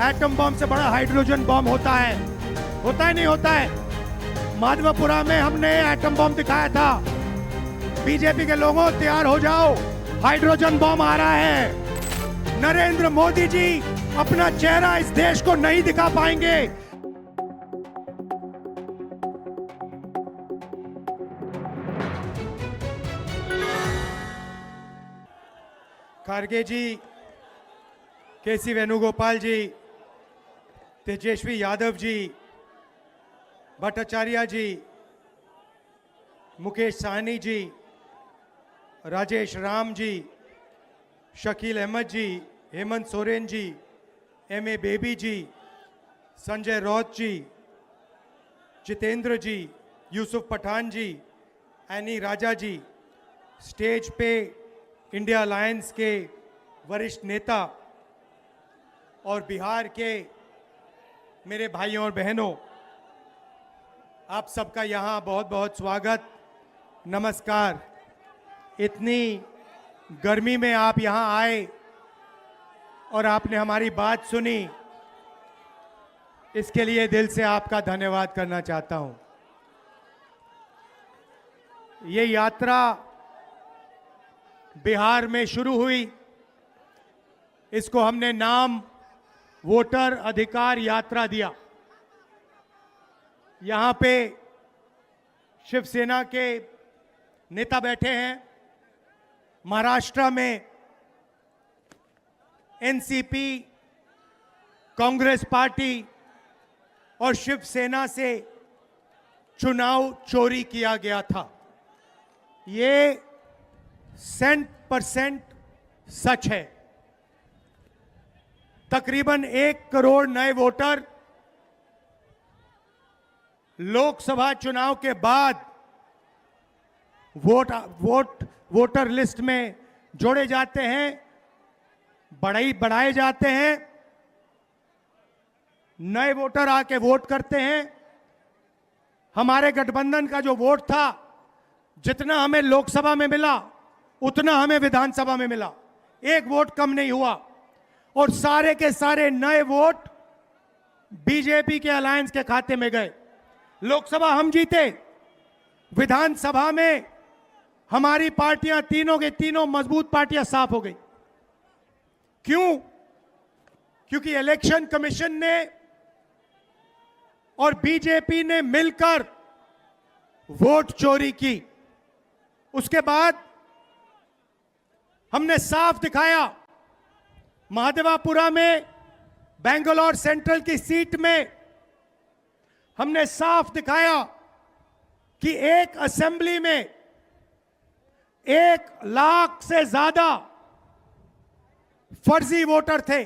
Atom bomb से बड़ा hydrogen bomb होता है नहीं होता है। माधवपुरा में हमने एटम बम दिखाया था। बीजेपी के लोगों तैयार हो जाओ, हाइड्रोजन बम आ रहा है। नरेंद्र मोदी जी अपना चेहरा इस देश को नहीं दिखा पाएंगे। खारगे जी, केसी वेणुगोपाल जी, तेजस्वी यादव जी, भट्टाचार्य जी, मुकेश साहनी जी, राजेश राम जी, शकील अहमद जी, हेमंत सोरेन जी, एम ए बेबी जी, संजय रौत जी, जितेंद्र जी, यूसुफ पठान जी, एनी राजा जी, स्टेज पे इंडिया अलायंस के वरिष्ठ नेता और बिहार के मेरे भाइयों और बहनों, आप सबका यहाँ बहुत बहुत स्वागत, नमस्कार। इतनी गर्मी में आप यहाँ आए और आपने हमारी बात सुनी, इसके लिए दिल से आपका धन्यवाद करना चाहता हूँ। ये यात्रा बिहार में शुरू हुई, इसको हमने नाम वोटर अधिकार यात्रा दिया। यहां पे शिवसेना के नेता बैठे हैं। महाराष्ट्र में एनसीपी, कांग्रेस पार्टी और शिवसेना से चुनाव चोरी किया गया था। ये 100% सच है। तकरीबन 1 करोड़ नए वोटर लोकसभा चुनाव के बाद वोटर लिस्ट में जोड़े जाते हैं, बढ़ाए जाते हैं। नए वोटर आके वोट करते हैं। हमारे गठबंधन का जो वोट था, जितना हमें लोकसभा में मिला उतना हमें विधानसभा में मिला, 1 वोट कम नहीं हुआ। और सारे के सारे नए वोट बीजेपी के अलायंस के खाते में गए। लोकसभा हम जीते, विधानसभा में हमारी पार्टियां तीनों के तीनों मजबूत पार्टियां साफ हो गई। क्यों? क्योंकि इलेक्शन कमीशन ने और बीजेपी ने मिलकर वोट चोरी की। उसके बाद हमने साफ दिखाया, महादेवापुरा में बेंगलोर सेंट्रल की सीट में हमने साफ दिखाया कि एक असेंबली में 1 लाख से ज्यादा फर्जी वोटर थे।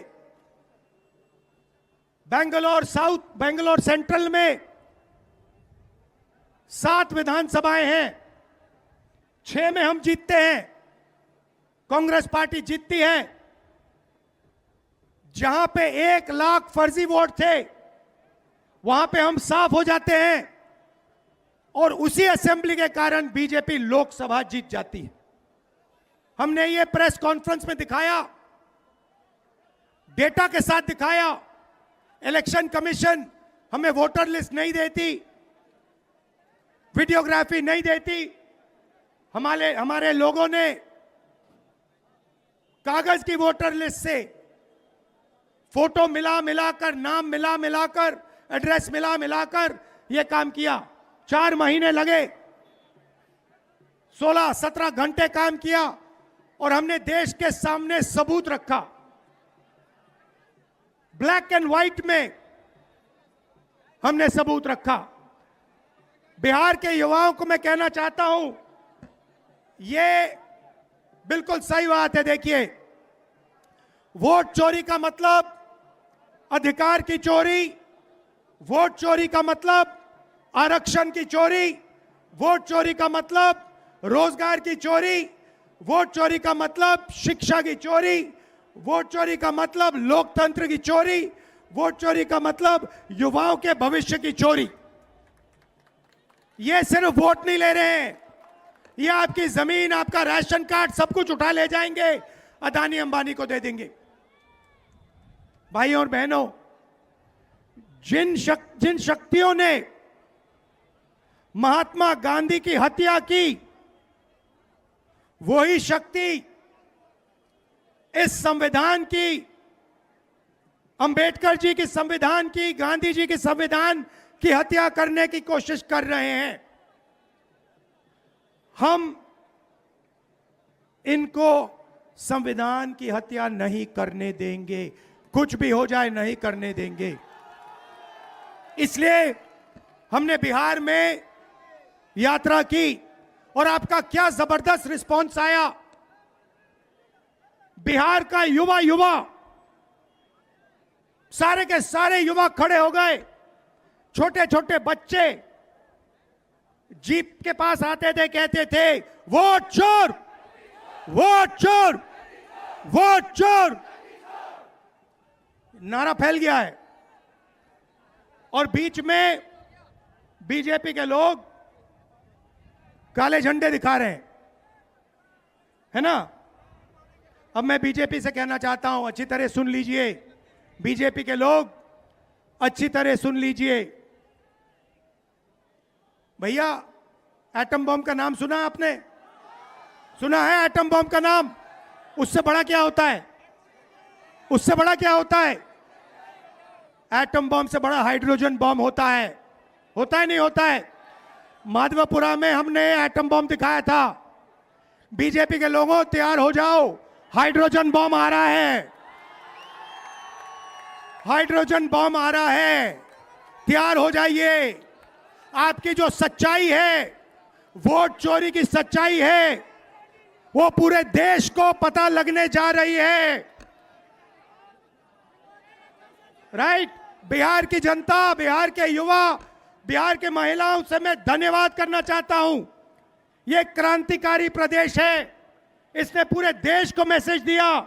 बेंगलोर सेंट्रल में 7 विधानसभाएं हैं, 6 में हम जीतते हैं, कांग्रेस पार्टी जीतती है। जहां पे 1 लाख फर्जी वोट थे, वहां पे हम साफ हो जाते हैं और उसी असेंबली के कारण बीजेपी लोकसभा जीत जाती है। हमने ये प्रेस कॉन्फ्रेंस में दिखाया, डेटा के साथ दिखाया। इलेक्शन कमीशन हमें वोटर लिस्ट नहीं देती, वीडियोग्राफी नहीं देती। हमारे लोगों ने कागज की वोटर लिस्ट से फोटो मिलाकर, नाम मिलाकर, एड्रेस मिलाकर यह काम किया। 4 महीने लगे, 16-17 घंटे काम किया और हमने देश के सामने सबूत रखा। ब्लैक एंड व्हाइट में हमने सबूत रखा। बिहार के युवाओं को मैं कहना चाहता हूं, यह बिल्कुल सही बात है। देखिए, वोट चोरी का मतलब अधिकार की चोरी, वोट चोरी का मतलब आरक्षण की चोरी, वोट चोरी का मतलब रोजगार की चोरी, वोट चोरी का मतलब शिक्षा की चोरी, वोट चोरी का मतलब लोकतंत्र की चोरी, वोट चोरी का मतलब युवाओं के भविष्य की चोरी। ये सिर्फ वोट नहीं ले रहे हैं, ये आपकी जमीन, आपका राशन कार्ड, सब कुछ उठा ले जाएंगे, अदानी अंबानी को दे देंगे। भाइयों और बहनों, जिन शक्तियों ने महात्मा गांधी की हत्या की, वही शक्ति इस संविधान की, अंबेडकर जी की संविधान की, गांधी जी की संविधान की हत्या करने की कोशिश कर रहे हैं। हम इनको संविधान की हत्या नहीं करने देंगे, कुछ भी हो जाए नहीं करने देंगे। इसलिए हमने बिहार में यात्रा की और आपका क्या जबरदस्त रिस्पॉन्स आया। बिहार का युवा सारे के सारे युवा खड़े हो गए। छोटे छोटे बच्चे जीप के पास आते थे, कहते थे वोट चोर, वोट चोर, वोट चोर। नारा फैल गया है। और बीच में बीजेपी के लोग काले झंडे दिखा रहे हैं, है ना। अब मैं बीजेपी से कहना चाहता हूं, अच्छी तरह सुन लीजिए, बीजेपी के लोग अच्छी तरह सुन लीजिए। भैया, एटम बम का नाम सुना आपने? सुना है एटम बम का नाम? उससे बड़ा क्या होता है? उससे बड़ा क्या होता है? एटम बम से बड़ा हाइड्रोजन बम होता है। होता है नहीं होता है? माधवपुरा में हमने एटम बम दिखाया था। बीजेपी के लोगों तैयार हो जाओ, हाइड्रोजन बम आ रहा है, हाइड्रोजन बम आ रहा है, तैयार हो जाइए। आपकी जो सच्चाई है, वोट चोरी की सच्चाई है, वो पूरे देश को पता लगने जा रही है। राइट? बिहार की जनता, बिहार के युवा, बिहार के महिलाओं से मैं धन्यवाद करना चाहता हूं। ये क्रांतिकारी प्रदेश है। इसने पूरे देश को मैसेज दिया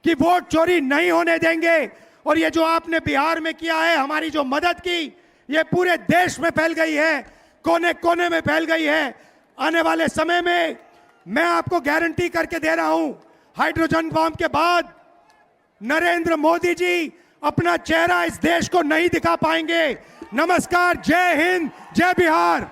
कि वोट चोरी नहीं होने देंगे। और ये जो आपने बिहार में किया है, हमारी जो मदद की, ये पूरे देश में फैल गई है, कोने कोने में फैल गई है। आने वाले समय में मैं आपको गारंटी करके दे रहा हूं, हाइड्रोजन बम के बाद नरेंद्र मोदी जी अपना चेहरा इस देश को नहीं दिखा पाएंगे। नमस्कार, जय हिंद, जय बिहार।